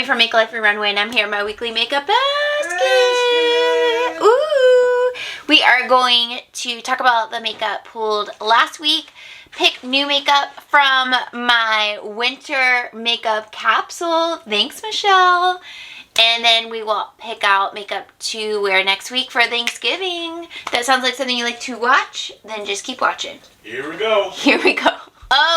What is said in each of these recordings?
Abbie from Make Life and Runway, and I'm here in my weekly makeup basket. Ooh! We are going to talk about the makeup pulled last week, pick new makeup from my winter makeup capsule. Thanks, Michelle. And then we will pick out makeup to wear next week for Thanksgiving. That sounds like something you like to watch? Then just keep watching. Here we go. Here we go.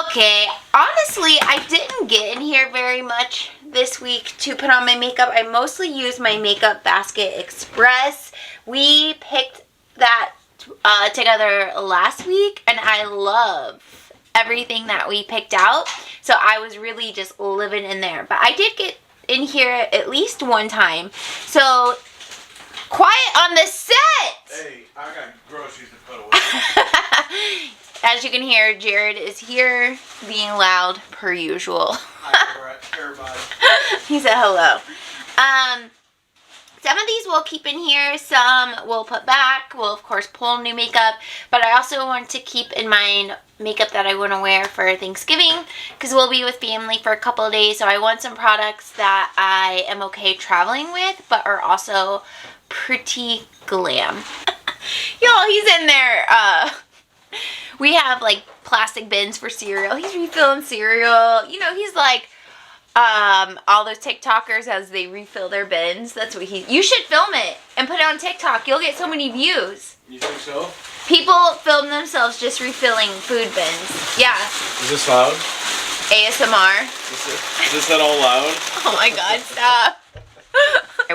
Okay, honestly, I didn't get in here very much this week to put on my makeup. I mostly used my Makeup Basket Express. We picked that together last week, and I love everything that we picked out. So I was really just living in there. But I did get in here at least one time. So, quiet on the set! Hey, I got groceries to put away. As you can hear, Jared is here being loud per usual. Hi, everybody. He said hello. Some of these we'll keep in here, some we'll put back. We'll, of course, pull new makeup. But I also want to keep in mind makeup that I want to wear for Thanksgiving, because we'll be with family for a couple of days. So I want some products that I am okay traveling with, but are also pretty glam. Y'all, he's in there. We have like plastic bins for cereal. He's refilling cereal. You know, he's like all those TikTokers as they refill their bins. That's what you should film it and put it on TikTok. You'll get so many views. You think so? People film themselves just refilling food bins. Yeah. Is this loud? ASMR. Is this at all loud? Oh my god, stop.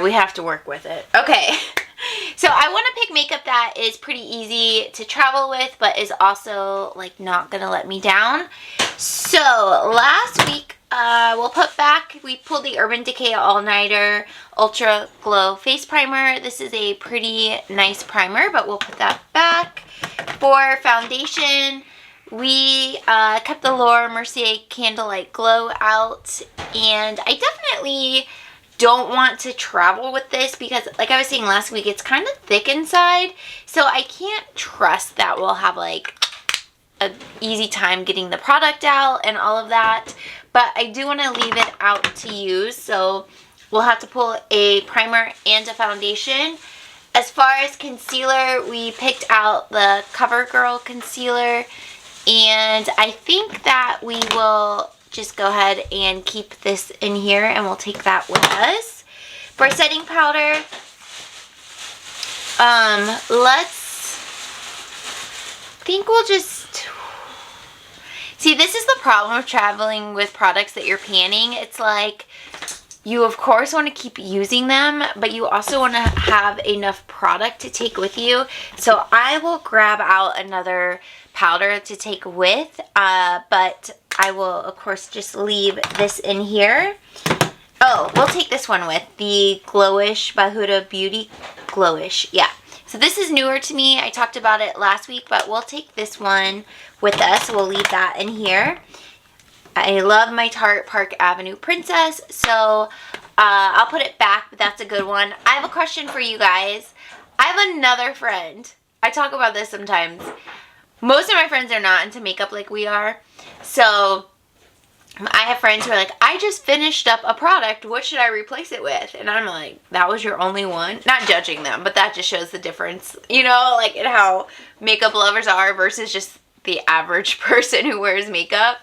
We have to work with it. Okay. So I want to pick makeup that is pretty easy to travel with, but is also like not gonna let me down. So last week, we pulled the Urban Decay All Nighter Ultra Glow Face Primer. This is a pretty nice primer, but we'll put that back. For foundation, we kept the Laura Mercier Candlelight Glow out, and I definitely don't want to travel with this because, like I was saying last week, it's kind of thick inside, so I can't trust that we'll have like an easy time getting the product out and all of that. But I do want to leave it out to use, so we'll have to pull a primer and a foundation. As far as concealer, we picked out the CoverGirl concealer, and I think that we will just go ahead and keep this in here, and we'll take that with us. For setting powder, we'll just see, this is the problem with traveling with products that you're panning. It's like you of course want to keep using them, but you also want to have enough product to take with you. So I will grab out another powder to take with, but I will, of course, just leave this in here. Oh, we'll take this one with, the Glowish by Huda Beauty. Glowish, yeah. So this is newer to me. I talked about it last week, but we'll take this one with us. We'll leave that in here. I love my Tarte Park Avenue Princess, so I'll put it back, but that's a good one. I have a question for you guys. I have another friend. I talk about this sometimes. Most of my friends are not into makeup like we are. So I have friends who are like, I just finished up a product. What should I replace it with? And I'm like, that was your only one? Not judging them, but that just shows the difference, you know, like in how makeup lovers are versus just the average person who wears makeup.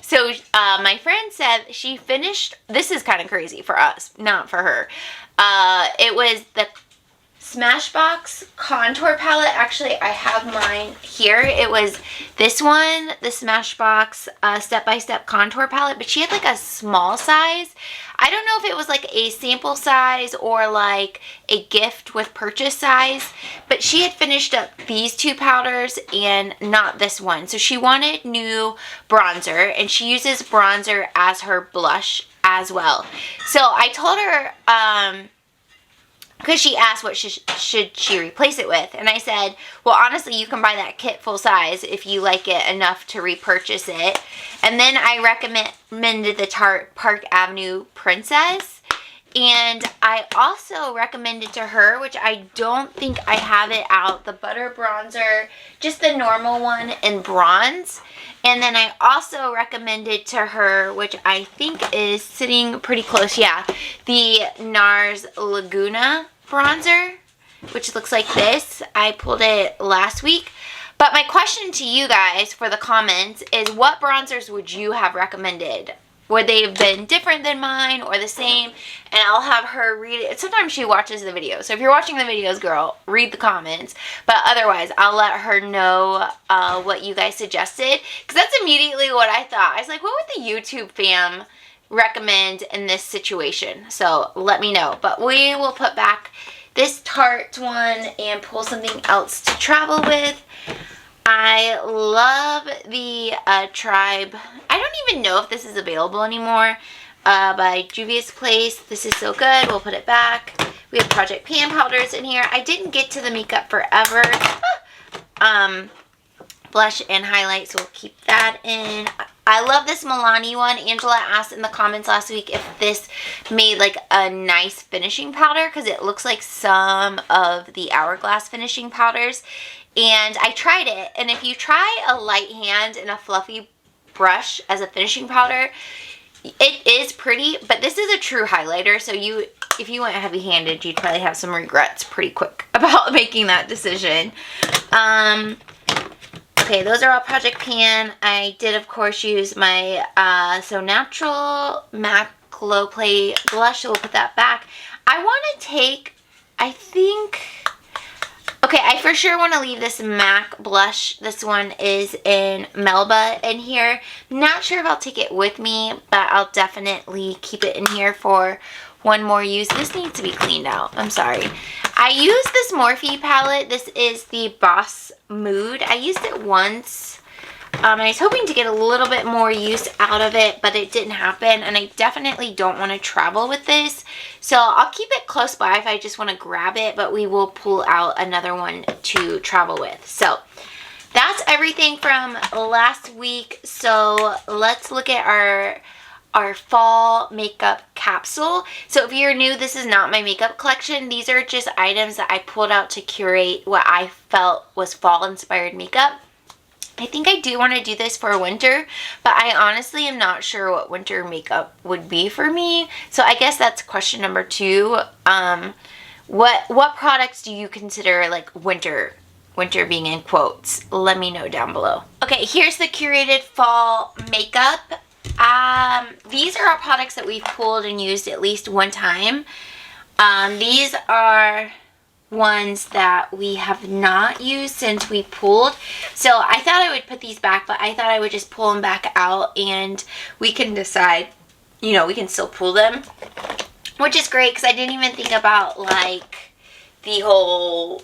So my friend said she finished, this is kind of crazy for us, not for her. It was the Smashbox contour palette. Actually, I have mine here. It was this one, the Smashbox step-by-step contour palette, but she had like a small size. I don't know if it was like a sample size or like a gift with purchase size, but she had finished up these two powders and not this one. So she wanted new bronzer, and she uses bronzer as her blush as well. So I told her, because she asked what should she replace it with. And I said, well, honestly, you can buy that kit full size if you like it enough to repurchase it. And then I recommended the Tarte Park Avenue Princess. And I also recommended to her, which I don't think I have it out, the Butter Bronzer, just the normal one in bronze. And then I also recommended to her, which I think is sitting pretty close, yeah, the Nars Lagoona bronzer, which looks like this. I pulled it last week. But my question to you guys for the comments is, what bronzers would you have recommended? Would they have been different than mine or the same? And I'll have her read it. Sometimes she watches the video. So if you're watching the videos, girl, read the comments. But otherwise, I'll let her know what you guys suggested. Because that's immediately what I thought. I was like, what would the YouTube fam recommend in this situation? So let me know. But we will put back this Tarte one and pull something else to travel with. I love the Tribe. I don't even know if this is available anymore. By Juvia's Place. This is so good. We'll put it back. We have Project Pan powders in here. I didn't get to the Makeup Forever blush and highlight, so we'll keep that in. I love this Milani one. Angela asked in the comments last week if this made like a nice finishing powder, because it looks like some of the Hourglass finishing powders. And I tried it, and if you try a light hand and a fluffy brush as a finishing powder, it is pretty, but this is a true highlighter, so if you went heavy-handed, you'd probably have some regrets pretty quick about making that decision. Okay, those are all Project Pan. I did, of course, use my So Natural MAC Glow Play blush, so we'll put that back. I want to take, I think... Okay, I for sure want to leave this MAC blush. This one is in Melba in here. Not sure if I'll take it with me, but I'll definitely keep it in here for one more use. This needs to be cleaned out. I'm sorry. I used this Morphe palette. This is the Boss Mood. I used it once. I was hoping to get a little bit more use out of it, but it didn't happen, and I definitely don't want to travel with this. So I'll keep it close by if I just want to grab it, but we will pull out another one to travel with. So that's everything from last week. So let's look at our fall makeup capsule. So if you're new, this is not my makeup collection. These are just items that I pulled out to curate what I felt was fall inspired makeup. I think I do want to do this for winter, but I honestly am not sure what winter makeup would be for me. So I guess that's question number 2. What products do you consider like winter being in quotes? Let me know down below. Okay, here's the Curated fall makeup. These are all products that we've pulled and used at least one time. These are ones that we have not used since we pulled. So I thought I would put these back, but I thought I would just pull them back out and we can decide, you know, we can still pull them, which is great because I didn't even think about like the whole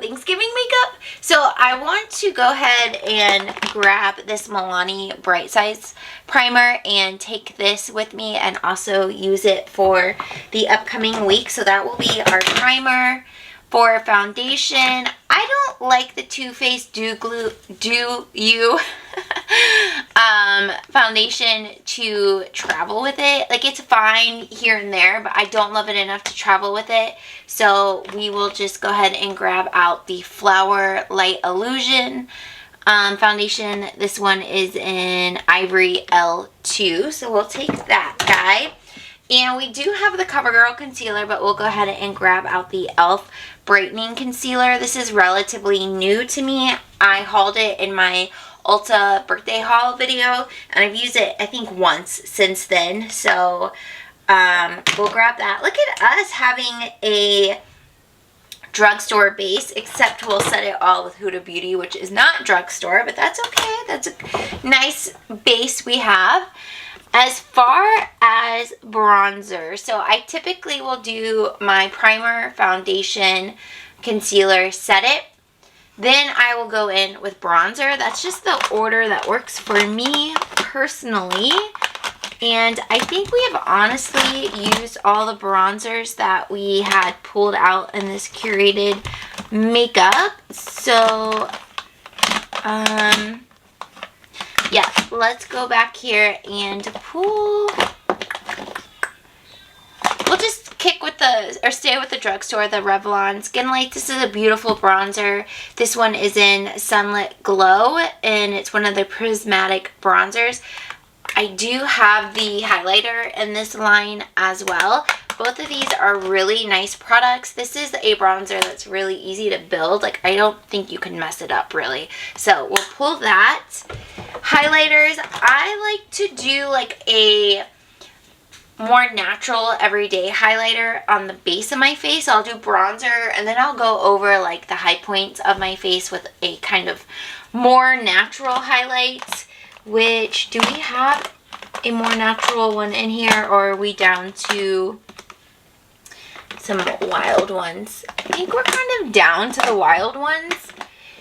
Thanksgiving makeup. So I want to go ahead and grab this Milani Bright Size primer and take this with me and also use it for the upcoming week. So that will be our primer. For foundation, I don't like the Too Faced Do You foundation to travel with it. Like, it's fine here and there, but I don't love it enough to travel with it. So we will just go ahead and grab out the Flower Light Illusion foundation. This one is in Ivory L2, so we'll take that guy. And we do have the CoverGirl concealer, but we'll go ahead and grab out the e.l.f. Brightening Concealer. This is relatively new to me. I hauled it in my Ulta birthday haul video, and I've used it, I think, once since then. So we'll grab that. Look at us having a drugstore base, except we'll set it all with Huda Beauty, which is not drugstore, but that's okay. That's a nice base we have. As far as bronzer, so I typically will do my primer, foundation, concealer, set it. Then I will go in with bronzer. That's just the order that works for me personally. And I think we have honestly used all the bronzers that we had pulled out in this curated makeup. So, yeah, let's go back here and pull kick with or stay with the drugstore, the Revlon Skin Light. This is a beautiful bronzer. This one is in Sunlit Glow, and it's one of the prismatic bronzers. I do have the highlighter in this line as well. Both of these are really nice products. This is a bronzer that's really easy to build. Like, I don't think you can mess it up, really. So, we'll pull that. Highlighters, I like to do like a more natural everyday highlighter on the base of my face. I'll do bronzer, and then I'll go over like the high points of my face with a kind of more natural highlight. Which, do we have a more natural one in here, or are we down to some wild ones? I think we're kind of down to the wild ones.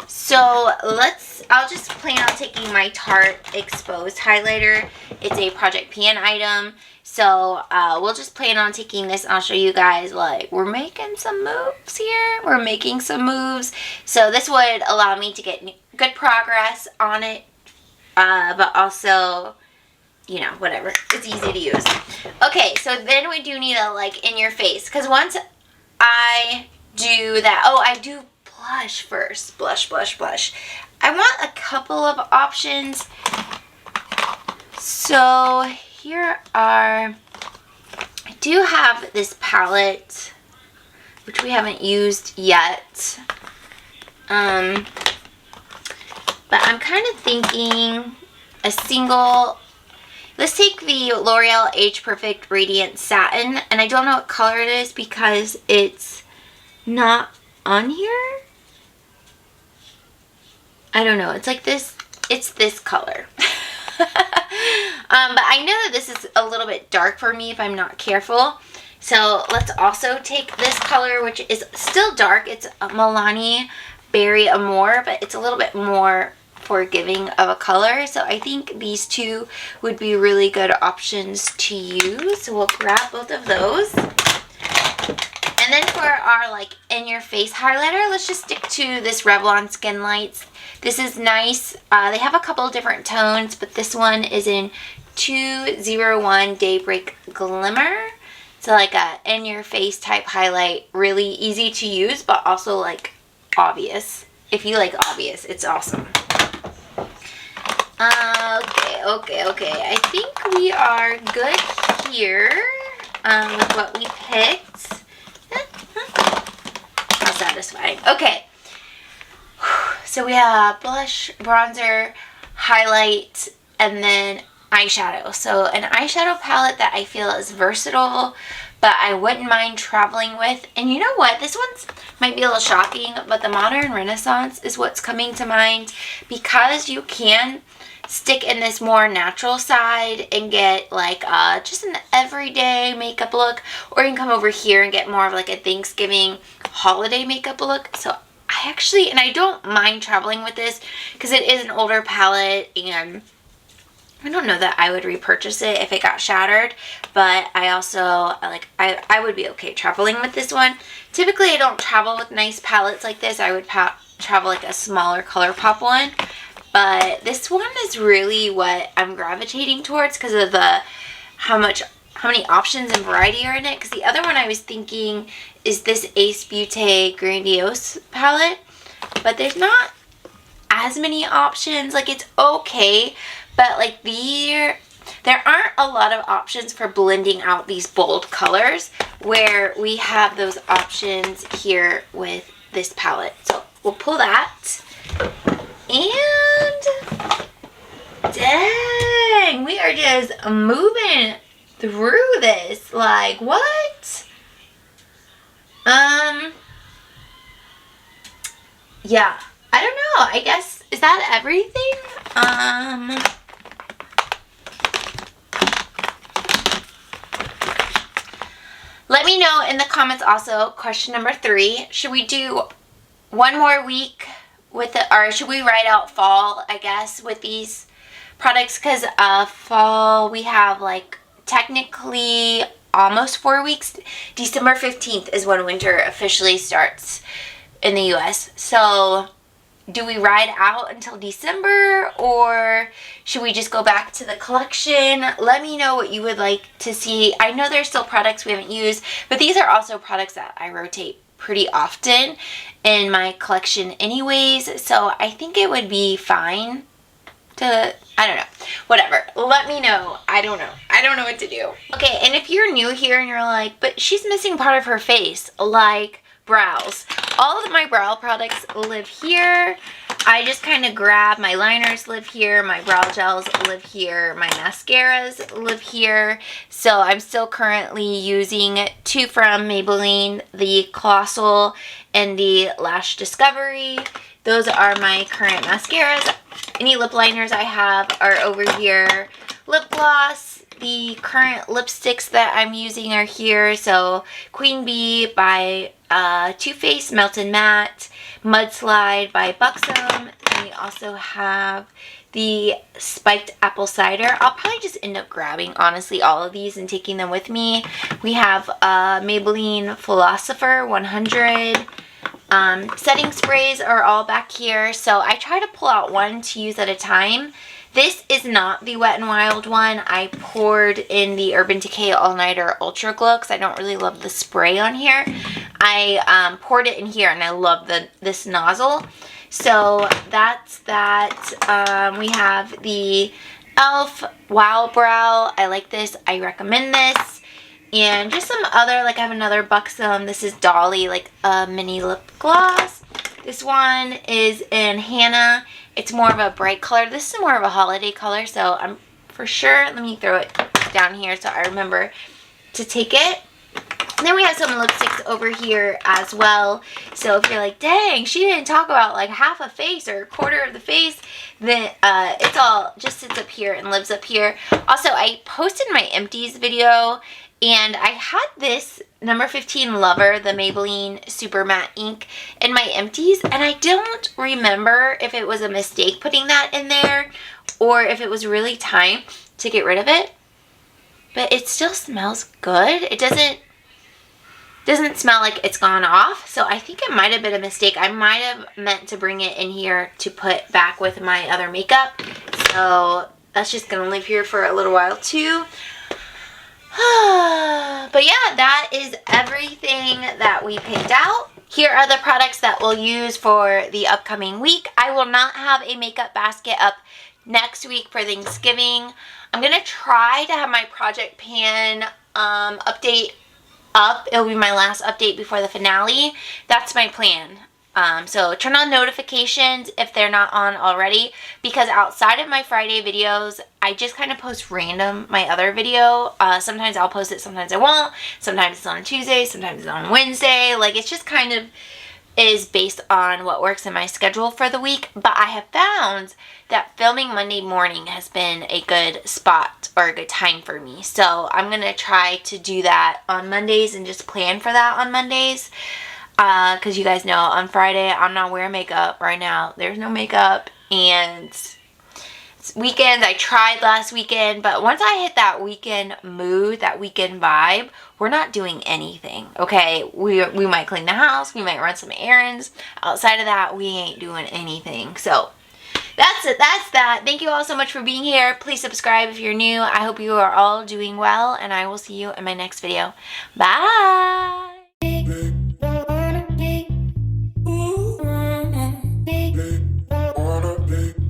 So I'll just plan on taking my Tarte Exposed highlighter. It's a projectpan item. So we'll just plan on taking this, and I'll show you guys, like, we're making some moves here. We're making some moves. So this would allow me to get good progress on it. But also, you know, whatever. It's easy to use. Okay, so then we do need a, like, in your face. Because once I do that, oh, I do blush first. Blush, blush, blush. I want a couple of options. So here are, I do have this palette, which we haven't used yet. But I'm kind of thinking a single, let's take the L'Oreal Age Perfect Radiant Satin, and I don't know what color it is because it's not on here. I don't know, it's like this, it's this color. But I know that this is a little bit dark for me if I'm not careful. So let's also take this color, which is still dark. It's a Milani Berry Amore, but it's a little bit more forgiving of a color. So I think these two would be really good options to use. So we'll grab both of those. And then for our, like, in your face highlighter, let's just stick to this Revlon Skin Lights. This is nice. They have a couple of different tones, but this one is in 201 Daybreak Glimmer. So like a in your face type highlight, really easy to use, but also like obvious. If you like obvious, it's awesome. Okay. I think we are good here with what we picked. How satisfying. Okay. So we have blush, bronzer, highlight, and then eyeshadow. So an eyeshadow palette that I feel is versatile, but I wouldn't mind traveling with. And you know what? This one's might be a little shocking, but the Modern Renaissance is what's coming to mind, because you can stick in this more natural side and get like just an everyday makeup look, or you can come over here and get more of like a Thanksgiving holiday makeup look. So I actually, and I don't mind traveling with this because it is an older palette, and I don't know that I would repurchase it if it got shattered, but I also, like, I would be okay traveling with this one. Typically, I don't travel with nice palettes like this. I would travel like a smaller ColourPop one, but this one is really what I'm gravitating towards because of the how many options and variety are in it. Because the other one I was thinking is this Ace Beauté Grandiose palette, but there's not as many options. Like, it's okay, but like there aren't a lot of options for blending out these bold colors where we have those options here with this palette. So we'll pull that, and dang, we are just moving through this. Like, what? Yeah, I don't know. I guess, is that everything? Let me know in the comments also, question number 3, should we do one more week with it, or should we write out fall, I guess, with these products? Because fall, we have like technically almost 4 weeks. December 15th is when winter officially starts in the US. So do we ride out until December, or should we just go back to the collection? Let me know what you would like to see. I know there's still products we haven't used, but these are also products that I rotate pretty often in my collection anyways, so I think it would be fine to, I don't know, whatever. Let me know. I don't know what to do. Okay, and if you're new here and you're like, but she's missing part of her face, like brows. All of my brow products live here. I just kind of grab, my liners live here, my brow gels live here, my mascaras live here. So I'm still currently using two from Maybelline, the Colossal and the Lash Discovery. Those are my current mascaras. Any lip liners I have are over here. Lip gloss, the current lipsticks that I'm using are here. So Queen Bee by Too Faced Melted Matte, Mudslide by Buxom, and we also have the Spiked Apple Cider. I'll probably just end up grabbing, honestly, all of these and taking them with me. We have Maybelline Philosopher 100. Setting sprays are all back here, so I try to pull out one to use at a time. This is not the Wet n Wild one. I poured in the Urban Decay All Nighter Ultra Glow because I don't really love the spray on here. I poured it in here and I love this nozzle. So that's that. We have the e.l.f. Wow Brow. I like this. I recommend this. And just some other, like I have another Buxom. This is Dolly, like a mini lip gloss. This one is in Hannah. It's more of a bright color. This is more of a holiday color, so I'm for sure, let me throw it down here so I remember to take it. And then we have some lipsticks over here as well. So if you're like, dang, she didn't talk about like half a face or a quarter of the face, then it's all just sits up here and lives up here. Also, I posted my empties video, and I had this number 15 Lover, the Maybelline Super Matte Ink, in my empties, and I don't remember if it was a mistake putting that in there or if it was really time to get rid of it. But it still smells good. It doesn't smell like it's gone off, so I think it might have been a mistake. I might have meant to bring it in here to put back with my other makeup, so that's just gonna live here for a little while too. But yeah, that is everything that we picked out. Here are the products that we'll use for the upcoming week. I will not have a makeup basket up next week for Thanksgiving. I'm gonna try to have my project pan update up. It'll be my last update before the finale. That's my plan. So turn on notifications if they're not on already, because outside of my Friday videos, I just kind of post random my other video. Sometimes I'll post it, sometimes I won't. Sometimes it's on Tuesday, sometimes it's on Wednesday. Like, it's just kind of is based on what works in my schedule for the week. But I have found that filming Monday morning has been a good spot or a good time for me. So I'm going to try to do that on Mondays and just plan for that on Mondays. Because you guys know on Friday I'm not wearing makeup right now. There's no makeup, and it's weekends. I tried last weekend, but once I hit that weekend mood, that weekend vibe, we're not doing anything. Okay, we might clean the house, we might run some errands. Outside of that, we ain't doing anything. So that's it. That's that. Thank you all so much for being here. Please subscribe if you're new. I hope you are all doing well, and I will see you in my next video. Bye.